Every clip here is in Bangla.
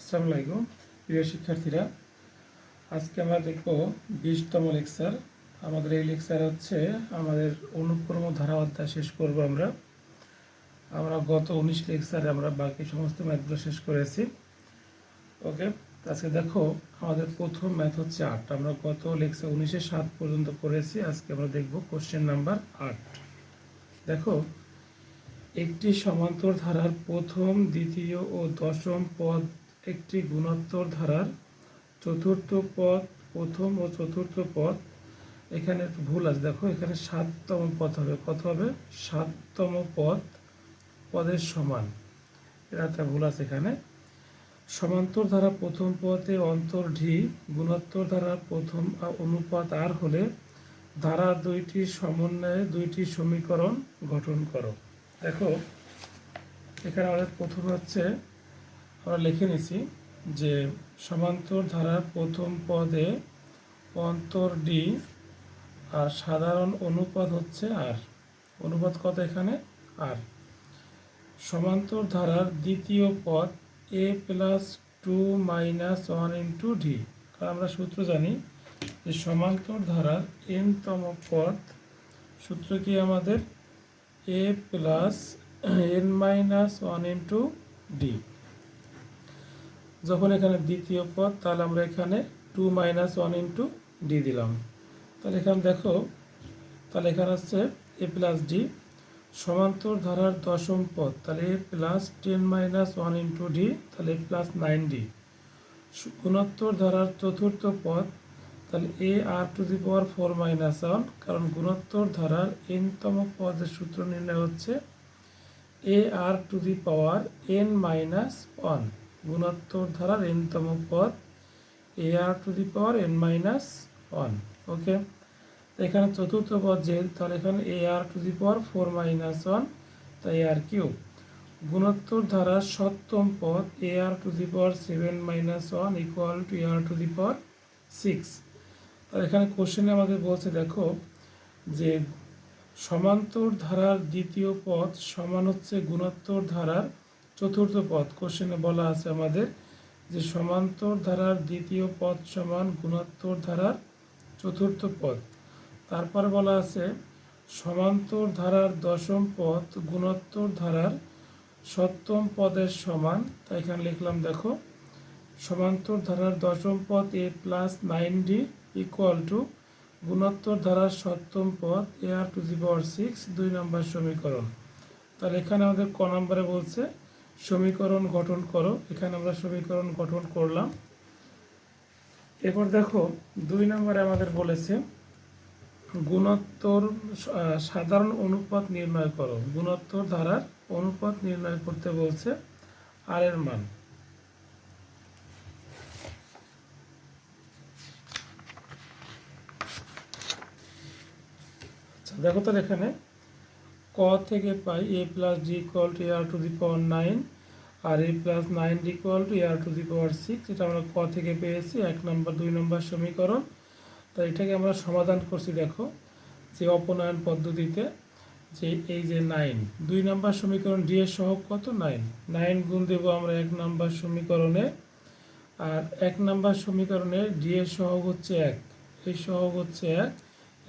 আসসালামু আলাইকুম প্রিয় শিক্ষার্থীরা, আজকে আমরা দেখব 20তম লেকচার। আমাদের এই লেকচার হচ্ছে আমাদের অনুক্রম ধারা অধ্যায় শেষ করব। আমরা গত 19 লেকচারে আমরা বাকি সমস্ত ম্যাথগুলো শেষ করেছি। ওকে, আজকে দেখো আমাদের প্রথম ম্যাথ হচ্ছে 8। আমরা গত লেকচার 19-এ 7 পর্যন্ত করেছি। আজকে আমরা দেখব কোশ্চেন নাম্বার 8। দেখো, একটি সমান্তর ধারার প্রথম, দ্বিতীয় ও দশম পদ একটি গুণোত্তর ধারার চতুর্থ পদ, প্রথম ও চতুর্থ পদ, এখানে একটু ভুল আছে, দেখো এখানে 7তম পদ হবে। কত হবে? 7তম পদের সমান। এটা একটা ভুল আছে এখানে। সমান্তর ধারা প্রথম পদে অন্তর ডি গুণোত্তর ধারার প্রথম অনুপাত আর হলে ধারা দুইটির সমন্বয়ে দুইটি সমীকরণ গঠন করো। দেখো, এখানে আমাদের প্রথম হচ্ছে আমরা লিখে নিছি যে সমান্তর ধারার প্রথম পদে অন্তর ডি আর সাধারণ অনুপাত হচ্ছে আর। অনুপাত কত এখানে? আর। সমান্তর ধারার দ্বিতীয় পদ এ প্লাস 2 মাইনাস 1 ইন্টু ডি। কারণ আমরা সূত্র জানি যে সমান্তর ধারার এনতম পদ সূত্র কি আমাদের? A plus N minus 1 into D. যখন এখানে দ্বিতীয় পদ, তাহলে আমরা এখানে 2 মাইনাস 1 ইন্টু ডি দিলাম। তাহলে এখানে দেখো, তাহলে এখানে হচ্ছে এ প্লাস ডি। সমান্তর ধারার দশম পদ, তাহলে এ প্লাস 10 মাইনাস 1 ইন্টু ডি, তাহলে এ প্লাস 9ডি। গুণোত্তর ধারার চতুর্থ পদ, তাহলে এ R to the power 4 minus 1, কারণ গুণোত্তর ধারার এনতম পদের সূত্র নির্ণয় হচ্ছে A R to the power N minus 1। গুণোত্তর ধারার এনতম পদ A R to the power N minus 1। Okay, এখানে চতুর্থ পদ যেহেতু, তাহলে এখানে এ R to the power 4 minus 1, তাই এ আর কিউব। গুণোত্তর ধারার সপ্তম পদ A R to the power 7 minus 1 equal to A R to the power 6। তাহলে এখানে কোশ্চেনে আমাদের বলছে, দেখো যে সমান্তর ধারার দ্বিতীয় পদ সমান হচ্ছে গুণোত্তর ধারার চতুর্থ পদ। কোশ্চেনে বলা আছে আমাদের যে সমান্তর ধারার দ্বিতীয় পদ সমান গুণোত্তর ধারার চতুর্থ পদ। তারপর বলা আছে সমান্তর ধারার দশম পদ গুণোত্তর ধারার সপ্তম পদের সমান। তাই এখানে লিখলাম, দেখো সমান্তর ধারার দশম পদ এ প্লাস 9ডি ইকুয়াল টু গুণোত্তর ধারার সপ্তম পদ A R to the power 6, 2 নম্বর সমীকরণ। তাহলে এখানে আমাদের ক নম্বরে বলছে সমীকরণ গঠন করো। এখানে আমরা সমীকরণ গঠন করলাম। এরপর দেখো 2 নম্বরে আমাদের বলেছে গুণোত্তর সাধারণ অনুপাত নির্ণয় করো। গুণোত্তর ধারার অনুপাত নির্ণয় করতে বলছে আর এর মান। দেখো, তাহলে এখানে ক থেকে পাই A plus D equal to A R to the power 9 আর A plus 9 D equal to A R to the power 6। এটা আমরা ক থেকে পেয়েছি 1 নম্বর 2 নম্বর সমীকরণ। তো এটাকে আমরা সমাধান করছি। দেখো যে অপনয়ন পদ্ধতিতে, যে এই যে 9 2 নম্বর সমীকরণ ডি এর সহগ কত? 9। 9 গুণ দেব আমরা 1 নম্বর সমীকরণে, আর 1 নম্বর সমীকরণে ডি এর সহগ হচ্ছে 1, এই সহগ হচ্ছে 1।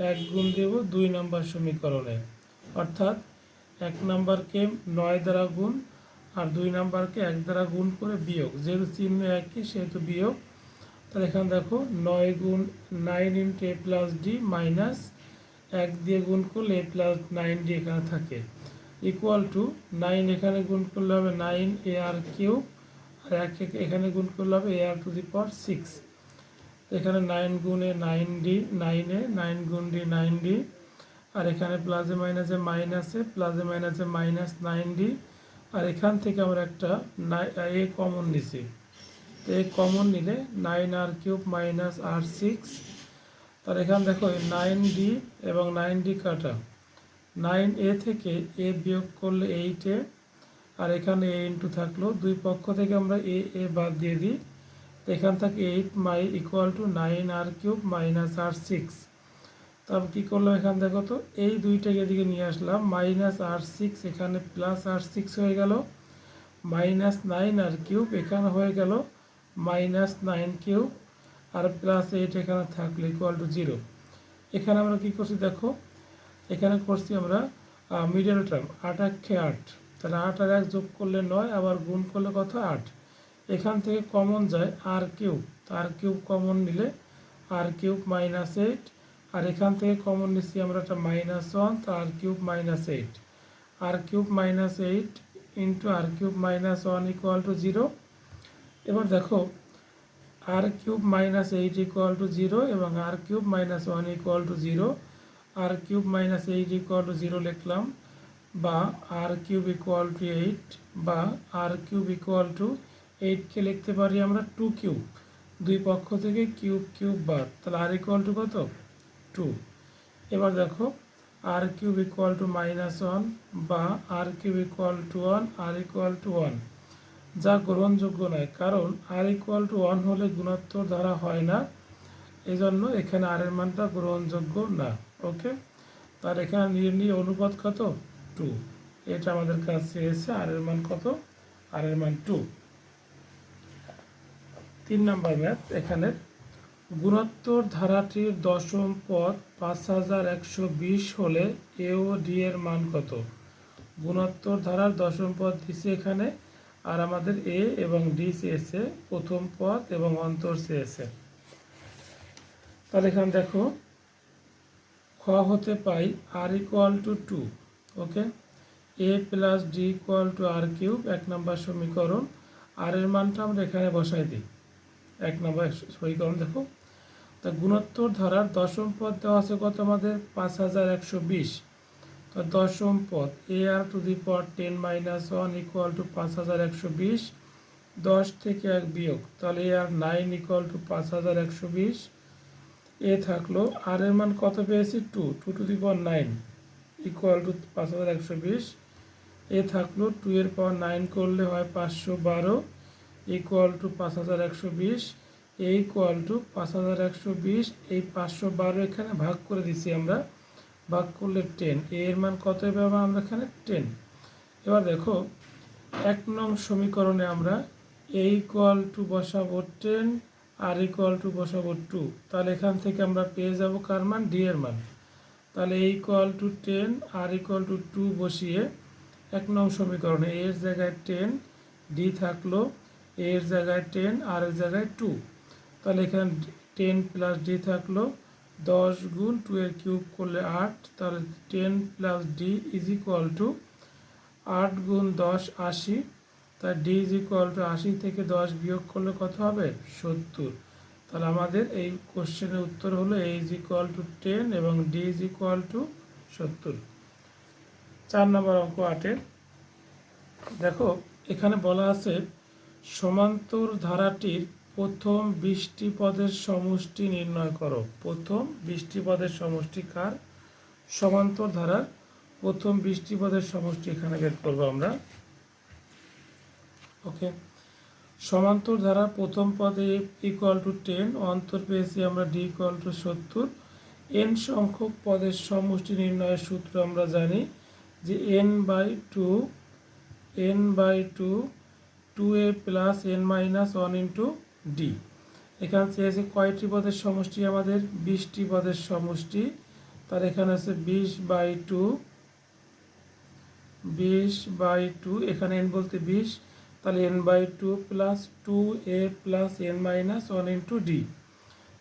1 গুণ দেব 2 নম্বর সমীকরণে, অর্থাৎ 1 নম্বরকে 9 দ্বারা গুণ আর 2 নম্বরকে 1 দ্বারা গুণ করে বিয়োগ, যেহেতু চিহ্ন একই সেহেতু বিয়োগ। তাহলে এখানে দেখো 9 গুণ 9 ইন্টু এ প্লাস ডি মাইনাস 1 দিয়ে গুণ করলে এ প্লাস 9ডি এখানে থাকে ইকুয়াল টু 9 এখানে গুণ করলে হবে 9 এ আর কিউব, আর 1 এখানে গুণ করলে হবে এ আর টু দি পাওয়ার 6। এখানে 9 গুণে 9ডি, 9 গুণ ডি 9ডি, আর এখানে প্লাসে মাইনাসে মাইনাসে, প্লাসে মাইনাসে মাইনাস 9ডি, আর এখান থেকে আমরা একটা এ কমন নিছি। তো এ কমন নিলে 9 আর কিউব মাইনাস আর 6। তাহলে এখানে দেখো 9ডি এবং 9ডি কাটা, 9a থেকে এ বিয়োগ করলে 8a, আর এখানে এ ইন্টু থাকলো, দুই পক্ষ থেকে আমরা এ বাদ দিয়ে দিই। এখান থেকে 8 equal to 9 R cube minus R 6। তারপর কী করলাম, এখানে দেখো তো এই দুইটাকে এদিকে নিয়ে আসলাম, মাইনাস আর 6 এখানে প্লাস আর 6 হয়ে গেল, মাইনাস 9 আর কিউব এখানে হয়ে গেল মাইনাস 9 কিউব আর প্লাস 8 এখানে থাকলে ইকুয়াল টু 0। এখানে আমরা কি করছি দেখো, এখানে করছি আমরা মিডল টার্ম 8 8 8, তাহলে 8 আর 1 যোগ করলে 9, আবার গুণ করলে কত 8। এখান থেকে কমন যায় আর কিউব, আর কিউব কমন নিলে আর কিউব মাইনাস 8, আর এখান থেকে কমন নিচ্ছি আমরা একটা -1, তো R cube minus 8, R cube minus 8 into R cube minus 1 equal to 0। এবার দেখো R cube minus 8 equal to 0 এবং R cube minus 1 equal to 0। R cube minus 8 equal to 0 লিখলাম, বা আর কিউব ইকুয়াল টু 8, বা আর কিউব ইকুয়াল টু 8কে লিখতে পারি আমরা 2 কিউব, দুই পক্ষ থেকে কিউব কিউব বাদ, তাহলে আর ইকুয়াল টু কত 2। এবার দেখো আর কিউব ইকুয়াল টু -1 বা R cube equal to 1, R equal to 1, যা গ্রহণযোগ্য নয়, কারণ আর ইকুয়াল টু 1 হলে গুণোত্তর ধারা হয় না, এই জন্য এখানে আর এর মানটা গ্রহণযোগ্য না। ওকে, তার এখানে নির্ণয় অনুপাত কত 2, এটা আমাদের কাছে এসে আর এর মান কত, আর এর মান 2। 3 নম্বর ম্যাথ, এখানে গুণোত্তর ধারাটির দশম পদ 5120 হলে এ ও ডি এর মান কত। গুণোত্তর ধারার দশম পদ দিছে এখানে, আর আমাদের এ এবং ডি চেয়েছে প্রথম পদ এবং অন্তর চেয়েছে। তাহলে এখানে দেখো খ হতে পাই R equal to 2, okay, A plus D equal to R cube, 1 number সমীকরণ। আর এর মানটা আমরা এখানে বসাই দিই, 1 নম্বর সমীকরণ। দেখো তা গুণোত্তর ধারার দশম পদ দেওয়া আছে কত আমাদের 5120, তো দশম পদ A R to the power 10 - 1 equal to 5120, 10 থেকে 1 বিয়োগ, তাহলে এ আর 9 ইকুয়াল টু 5120। এ থাকলো আর এর মান কত পেয়েছি 2 two the power 9 equal to 5120। এ থাকলো 2 এর পাওয়ার 9 করলে হয় 512 equal to 5120, A equal to 5120, এই 512 এখানে ভাগ করে দিচ্ছি আমরা, ভাগ করলে 10, এর মান কত পাবো আমরা এখানে 10। এবার দেখো 1 নং সমীকরণে আমরা এ ইকুয়াল টু বসাবো 10, আর ইকুয়াল টু বসাবো 2, তাহলে এখান থেকে আমরা পেয়ে যাব কার মান, ডি এর মান। তাহলে A equal to 10, R equal to 2 বসিয়ে 1 নং সমীকরণে এর জায়গায় 10, ডি থাকলো, এর জায়গায় 10, আর এর জায়গায় 2, তাহলে এখানে 10 প্লাস ডি থাকলো, 10 গুণ 2 এর কিউব করলে 8, তাহলে 10 plus D is equal to 8 গুণ 10 80, তাই ডি ইজ ইকুয়াল টু 80 থেকে 10 বিয়োগ করলে কত হবে 70। তাহলে আমাদের এই কোশ্চেনের উত্তর হলো এ ইজ ইকুয়াল টু 10 এবং ডি ইজ ইকুয়াল টু 70। 4 নম্বর অঙ্ক 8-এর দেখো এখানে বলা আছে সমান্তর ধারাটির প্রথম 20টি পদের সমষ্টি নির্ণয় করো। প্রথম 20টি পদের সমষ্টি কার, সমান্তর ধারার প্রথম 20টি পদের সমষ্টি এখানে বের করবো আমরা। ওকে, সমান্তর ধারা প্রথম পদে ইকুয়াল টু 10, অন্তর পেয়েছি আমরা ডি ইকুয়াল টু 70। এন সংখ্যক পদের সমষ্টি নির্ণয়ের সূত্র আমরা জানি যে n/2 2a plus n minus 1 into D. এখানে চেয়েছে কয়টি পদের সমষ্টি আমাদের 20টি পদের সমষ্টি, তার এখানে আছে 20/2, এখানে n বলতে 20, তাহলে n/2 plus 2a plus n minus 1 into D.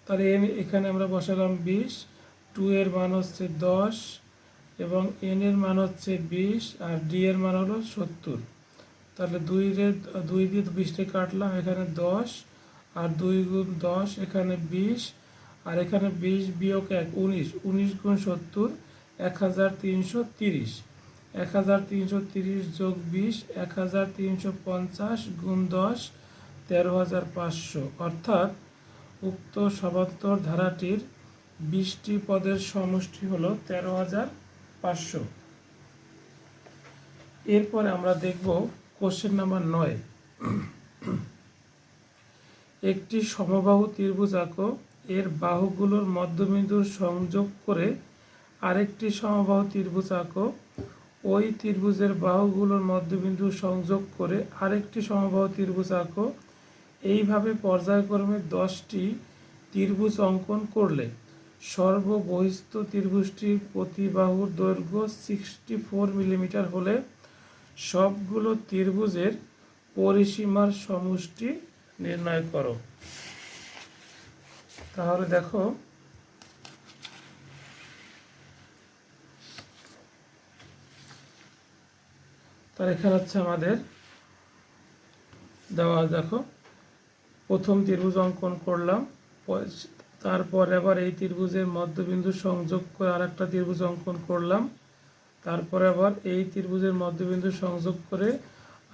তাহলে n এখানে আমরা বসালাম 20, 2 এর মান হচ্ছে 10 এবং n এর মান হচ্ছে 20, আর ডি এর মান হলো 70। তাহলে 2 দিয়ে 20টা কাটলাম, এখানে 10, আর 2 গুণ 10 এখানে 20, আর এখানে 20 বিয়োগ 1 19, 19 গুণ 70 1330, 1330 যোগ 20 1350 গুণ 10 13500, অর্থাৎ উক্ত সমান্তর ধারাটির 20টি পদের সমষ্টি হলো 13500। এরপরে আমরা দেখব কোশ্চেন নাম্বার 9। একটি সমবাহু ত্রিভুজ আঁকো, এর বাহুগুলোর মধ্যবিন্দুর সংযোগ করে আরেকটি সমবাহু ত্রিভুজ আঁকো, ওই ত্রিভুজের বাহুগুলোর মধ্যবিন্দু সংযোগ করে আরেকটি সমবাহু ত্রিভুজ আঁকো, এইভাবে পর্যায়ক্রমে 10টি ত্রিভুজ অঙ্কন করলে সর্ববহিস্থ ত্রিভুজটির প্রতি বাহুর দৈর্ঘ্য 64 মিলিমিটার হলে সবগুলো ত্রিভুজের পরিসীমার সমষ্টি নির্ণয় করো। তাহলে দেখো তার এখানে হচ্ছে আমাদের দেওয়া, দেখো প্রথম ত্রিভুজ অঙ্কন করলাম, তারপর আবার এই ত্রিভুজের মধ্যবিন্দু সংযোগ করে আরেকটা ত্রিভুজ অঙ্কন করলাম, তারপরে আবার এই ত্রিভুজের মধ্যবিন্দু সংযোগ করে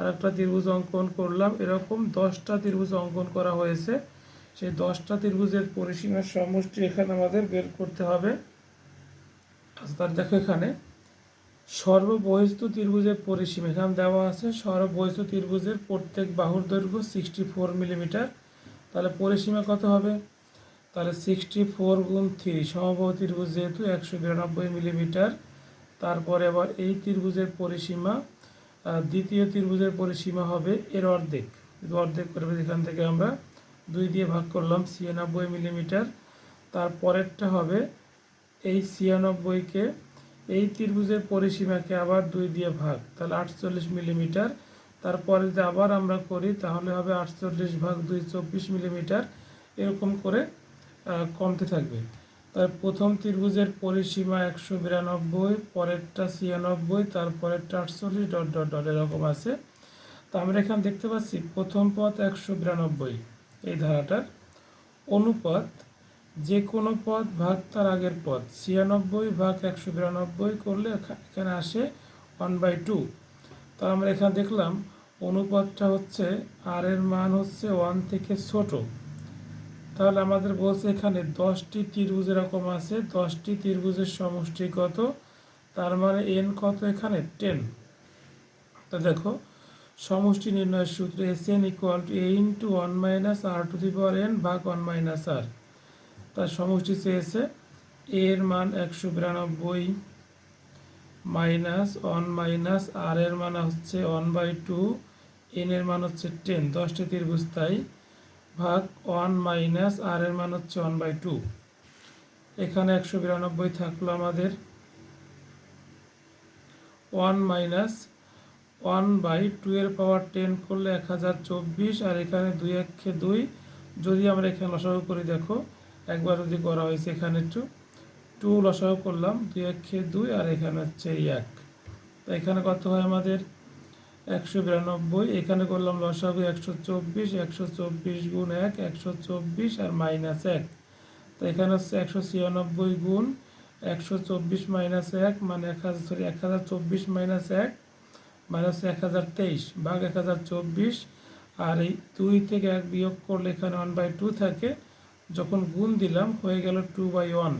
আরেকটা ত্রিভুজ অঙ্কন করলাম। এরকম 10টা ত্রিভুজ অঙ্কন করা হয়েছে। সেই 10টা ত্রিভুজের পরিসীমার সমষ্টি এখানে আমাদের বের করতে হবে। আচ্ছা, তার দেখো এখানে সর্ববহিস্থ ত্রিভুজের পরিসীমা এখানে দেওয়া আছে। সর্ববহিস্থ ত্রিভুজের প্রত্যেক বাহুর দৈর্ঘ্য 64 মিলিমিটার। তাহলে পরিসীমা কত হবে? তাহলে 64 গুণ 3, সমবাহু ত্রিভুজ যেহেতু 192 মিলিমিটার। তারপরে আবার এই ত্রিভুজের পরিসীমা, দ্বিতীয় ত্রিভুজের পরিসীমা হবে এর অর্ধেক। অর্ধেক করবে, এখান থেকে আমরা 2 দিয়ে ভাগ করলাম, 96 মিলিমিটার। তারপরেরটা হবে এই 96কে এই ত্রিভুজের পরিসীমাকে আবার 2 দিয়ে ভাগ, তাহলে 48 মিলিমিটার। তারপরে যদি আবার আমরা করি তাহলে হবে 48 ভাগ 2, 24 মিলিমিটার। এরকম করে কমতে থাকবে। তার প্রথম ত্রিভুজের পরিসীমা 192, পরেরটা 96, তারপরেরটা 48, ডট ডট ডট এরকম আছে। তো আমরা এখানে দেখতে পাচ্ছি প্রথম পদ 192, এই ধারাটার অনুপাত যে কোনো পদ ভাগ তার আগের পদ, 96 ভাগ 192 করলে এখানে আসে 1/2। তো আমরা এখানে দেখলাম অনুপাতটা হচ্ছে আর এর মান হচ্ছে 1 থেকে ছোট। তাহলে আমাদের বলছে এখানে 10টি ত্রিভুজ এরকম আছে, 10টি ত্রিভুজের সমষ্টি কত, তার মানে n কত এখানে 10। তো দেখো সমষ্টি নির্ণয়ের সূত্র Sn = a × 1 - r⁴ ভাগ 1 - r। তার সমষ্টি চেয়েছে a এর মান 192 মাইনাস 1 মাইনাস r এর মান হচ্ছে 1/2, n এর মান হচ্ছে 10, 10টি ত্রিভুজ তাই, ভাগ 1 মাইনাস r এর মান হচ্ছে 1/2। এখানে 192 থাকলো আমাদের, 1 মাইনাস 1/2 এর পাওয়ার 10 করলে 1024, আর এখানে 2 × 2। যদি আমরা এখানে লসাগু করি, দেখো একবার যদি করা হয়েছে, এখানে 2 লসাগু করলাম, 2 × 2, আর এখানে হচ্ছে 1। তো এখানে কত হয় আমাদের 192, এখানে করলাম লসাগু 124, 124 গুণ 1, 124 আর মাইনাস 1। তো এখানে হচ্ছে 196 গুণ 124 মাইনাস 1 মানে 1024 মাইনাস 1 মাইনাস 1023 ভাগ 1024, আর এই 2 থেকে 1 বিয়োগ করলে এখানে 1/2 থাকে, যখন গুণ দিলাম হয়ে গেল 2/1।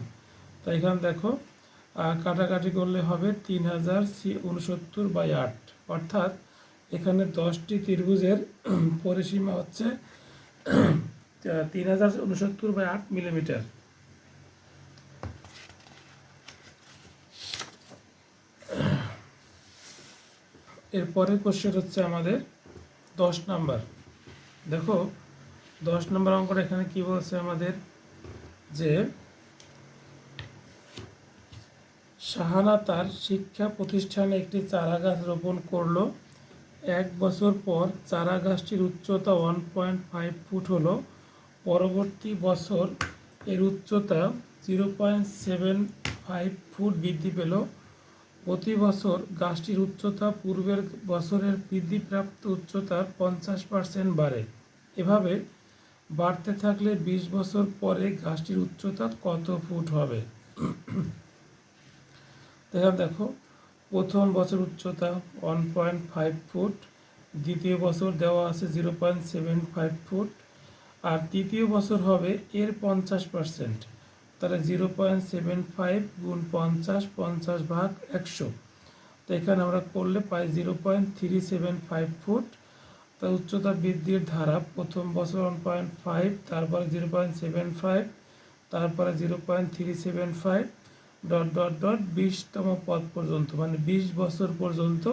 তো এখানে দেখো কাটাকাটি করলে হবে 3069/8, অর্থাৎ এখানে 10টি ত্রিভুজের পরিসীমা হচ্ছে 3069/8 মিলিমিটার। এরপরে কোশ্চেন হচ্ছে আমাদের 10 নাম্বার। দেখো 10 নম্বর অঙ্কটা এখানে কি বলছে আমাদের, যে শাহানা তার শিক্ষা প্রতিষ্ঠানে একটি চারা গাছ রোপণ করলো। 1 বছর পর চারা গাছটির উচ্চতা 1.5 ফুট হলো। পরবর্তী বছর এর উচ্চতা 0.75 ফুট বৃদ্ধি পেল। প্রতি বছর গাছটির উচ্চতা পূর্বের বছরের বৃদ্ধিপ্রাপ্ত উচ্চতার 50% বাড়ে। এভাবে বাড়তে থাকলে 20 বছর পরে গাছটির উচ্চতা কত ফুট হবে? দেখো প্রথম বছর উচ্চতা 1.5 ফুট, দ্বিতীয় বছর দেওয়া আছে 0.75 ফুট, আর তৃতীয় বছর হবে এর 50%। তাহলে 0.75 গুণ 50, 50 ভাগ 100। তো এখানে আমরা করলে পাই 0.375 ফুট। তা উচ্চতা বৃদ্ধির ধারা প্রথম বছর 1.5, তারপরে 0.75, তারপরে 0.375, ডট ডট ডট 20তম পদ পর্যন্ত, মানে 20 বছর পর্যন্ত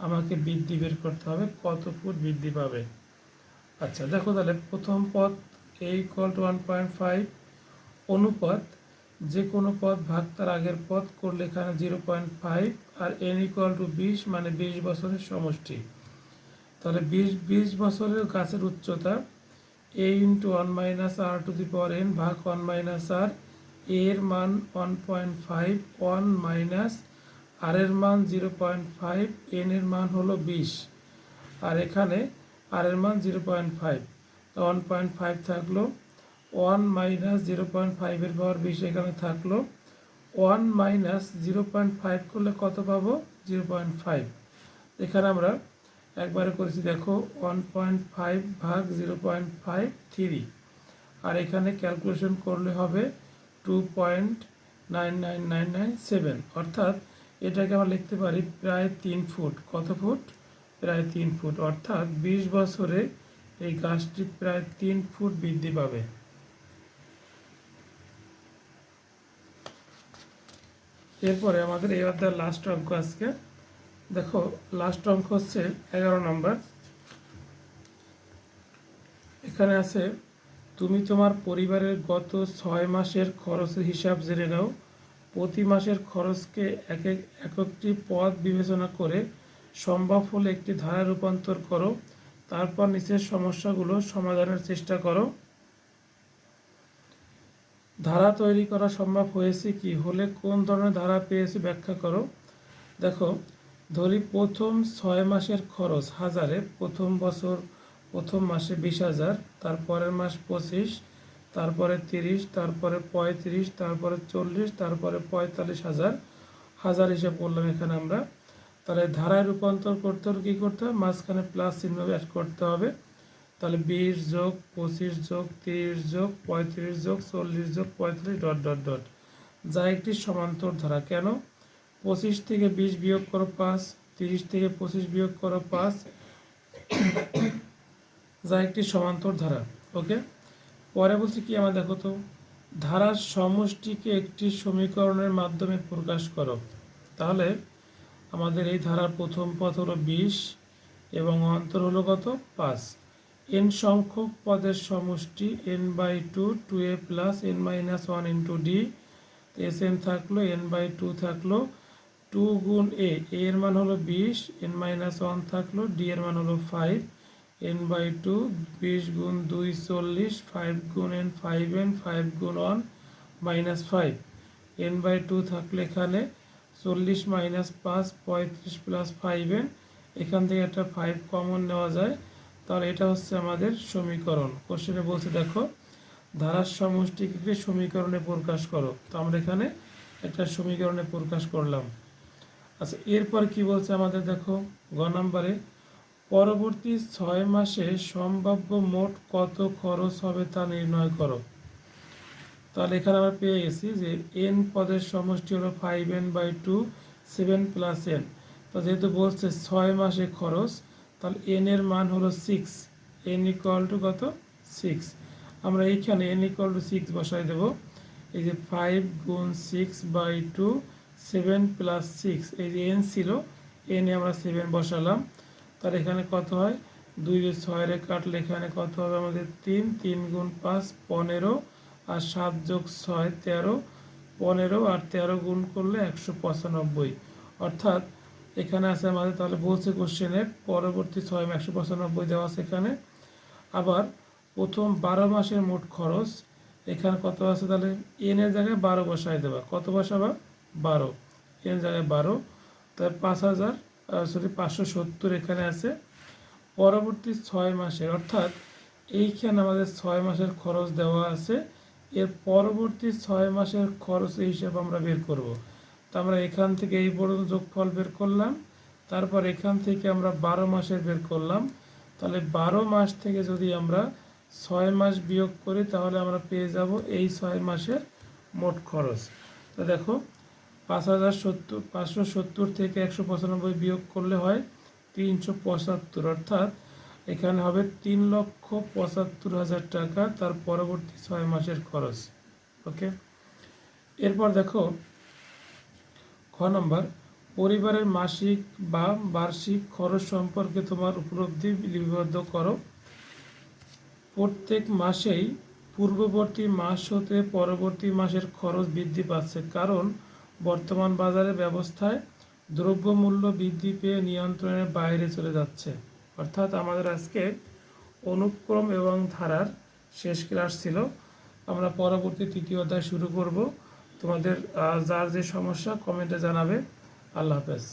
আমাকে বৃদ্ধি বের করতে হবে কত ফুট বৃদ্ধি পাবে। আচ্ছা দেখো তাহলে প্রথম পদ a = 1.5 অনুপাত যে কোনো পদ ভাগ তার আগের পদ করলে এখানে 0.5 আর n = 20 মানে 20 বছরের সমষ্টি। তাহলে 20 বছরের গাছের উচ্চতা a × 1 - r⁴ ভাগ 1 - r, এর মান 1.5, 1 মাইনাস আর এর মান 0.5, n এর মান হলো 20 আর এখানে আর এর মান 0.5, 1.5 থাকলো, 1 মাইনাস 0.5 এর পাওয়ার 20 এখানে থাকলো, 1 মাইনাস 0.5 করলে কত পাবো? 0.5। এখানে আমরা একবারে করেছি দেখো 1.5 ভাগ 0.53 আর এখানে ক্যালকুলেশন করলে হবে 2.99997, অর্থাৎ এটাকে আমরা লিখতে পারি প্রায় 3 ফুট। কত ফুট? প্রায় 3 ফুট, অর্থাৎ 20 বছরে এই গাছটি প্রায় 3 ফুট বৃদ্ধি পাবে। এরপরে আমাদের এই অধ্যায়ের লাস্ট অঙ্ক আজকে দেখো, লাস্ট অঙ্ক হচ্ছে 11 নম্বর। এখানে আছে তুমি তোমার পরিবারের গত 6 মাসের খরচের হিসাব জেনে নাও। প্রতি মাসের খরচকে একটি পদ বিবেচনা করে সম্ভব হলে একটি ধারায় রূপান্তর করো। তারপর নিচের সমস্যাগুলো সমাধানের চেষ্টা করো। ধারা তৈরি করা সম্ভব হয়েছে কি, হলে কোন ধরনের ধারা পেয়েছে ব্যাখ্যা করো। দেখো ধরি প্রথম 6 মাসের খরচ হাজারে, প্রথম মাসে 20,000, তারপরের মাস 25, তারপরে 30, তারপরে 35, তারপরে 40, তারপরে 45,000 হাজার হিসাব করলাম এখানে আমরা। তাহলে ধারায় রূপান্তর করতে হলে কী করতে হবে? মাঝখানে প্লাস চিহ্ন অ্যাড করতে হবে। তাহলে 20 যোগ 25 যোগ 30 যোগ 35 যোগ 40 যোগ 45 ডট ডট ডট, যা একটি সমান্তর ধারা। কেন? 25 থেকে 20 বিয়োগ করো 5, 30 থেকে 25 বিয়োগ করো 5, যা একটি সমান্তর ধারা। ওকে, পরে বলছি কি আমার দেখো তো, ধারার সমষ্টিকে একটি সমীকরণের মাধ্যমে প্রকাশ করো। তাহলে আমাদের এই ধারার প্রথম পদ হলো 20 এবং অন্তর হলো কত? 5। n সংখ্যক পদের সমষ্টি n/2, 2a plus n-1 into d, Sn থাকলো, n/2 থাকলো, 2 গুণ a এর মান হলো 20, n-1 থাকলো, d এর মান হলো 5, n/2, 20 গুণ 2 40, 5 গুণ n 5n, 5 গুণ 1 -5, n/2 থাকলে এখানে 40 মাইনাস 5 35 প্লাস 5n, এখান থেকে একটা 5 কমন নেওয়া যায়। তাহলে এটা হচ্ছে আমাদের সমীকরণ। কোশ্চেনে বলছে দেখো ধারার সমষ্টিকে সমীকরণে প্রকাশ করো। তো আমরা এখানে একটা সমীকরণে প্রকাশ করলাম। আচ্ছা এরপর কি বলছে আমাদের দেখো, গ নম্বরে পরবর্তী 6 মাসে সম্ভাব্য মোট কত খরচ হবে তা নির্ণয় করো। তাহলে এখানে আমরা পেয়ে গেছি যে n পদের সমষ্টি হলো 5n/2, 7 প্লাস n। তো যেহেতু বলছে 6 মাসে খরচ, তাহলে n এর মান হলো 6, n = কত? 6। আমরা এইখানে n = 6 বসাই দেব। এই যে 5 গুণ 6/2, 7 প্লাস 6, এই যে n ছিল, n এ আমরা 7 বসালাম। তার এখানে কত হয়? 2 দিয়ে 6 রে কাটলে এখানে কত হবে আমাদের? 3, 3 গুণ 5 15, আর 7 যোগ 6 13, 15 আর 13 গুণ করলে 195। অর্থাৎ এখানে আছে আমাদের, তাহলে বলছে কোশ্চেনে পরবর্তী 6 মাসে 195 দেওয়া আছে এখানে। আবার প্রথম 12 মাসের মোট খরচ এখানে কত আছে? তাহলে n এর জায়গায় 12 বসাই দেবা। কত বসাবা? 12, n জায়গায় 12, তাহলে 570 এখানে আছে। পরবর্তী 6 মাসের, অর্থাৎ এইখানে আমাদের 6 মাসের খরচ দেওয়া আছে, এর পরবর্তী 6 মাসের খরচের হিসাব আমরা বের করব। তো আমরা এখান থেকে এই পর্যন্ত যোগফল বের করলাম, তারপর এখান থেকে আমরা 12 মাসের বের করলাম। তাহলে 12 মাস থেকে যদি আমরা 6 মাস বিয়োগ করি তাহলে আমরা পেয়ে যাব এই 6 মাসের মোট খরচ। তো দেখো 570 থেকে 195 বিয়োগ করলে হয় 375, অর্থাৎ এখানে হবে 3,75,000 টাকা তার পরবর্তী 6 মাসের খরচ। ওকে, এরপর দেখো খ নম্বর, পরিবারের মাসিক বা বার্ষিক খরচ সম্পর্কে তোমার উপলব্ধি লিপিবদ্ধ করো। প্রত্যেক মাসেই পূর্ববর্তী মাস হতে পরবর্তী মাসের খরচ বৃদ্ধি পাচ্ছে, কারণ বর্তমান বাজারের ব্যবস্থায় দ্রব্যমূল্য বৃদ্ধি পেয়ে নিয়ন্ত্রণের বাইরে চলে যাচ্ছে। অর্থাৎ আমাদের আজকে অনুক্রম এবং ধারার শেষ ক্লাস ছিল। আমরা পরবর্তী তৃতীয় অধ্যায় শুরু করব। তোমাদের যার যে সমস্যা কমেন্টে জানাবে। আল্লাহ হাফেজ।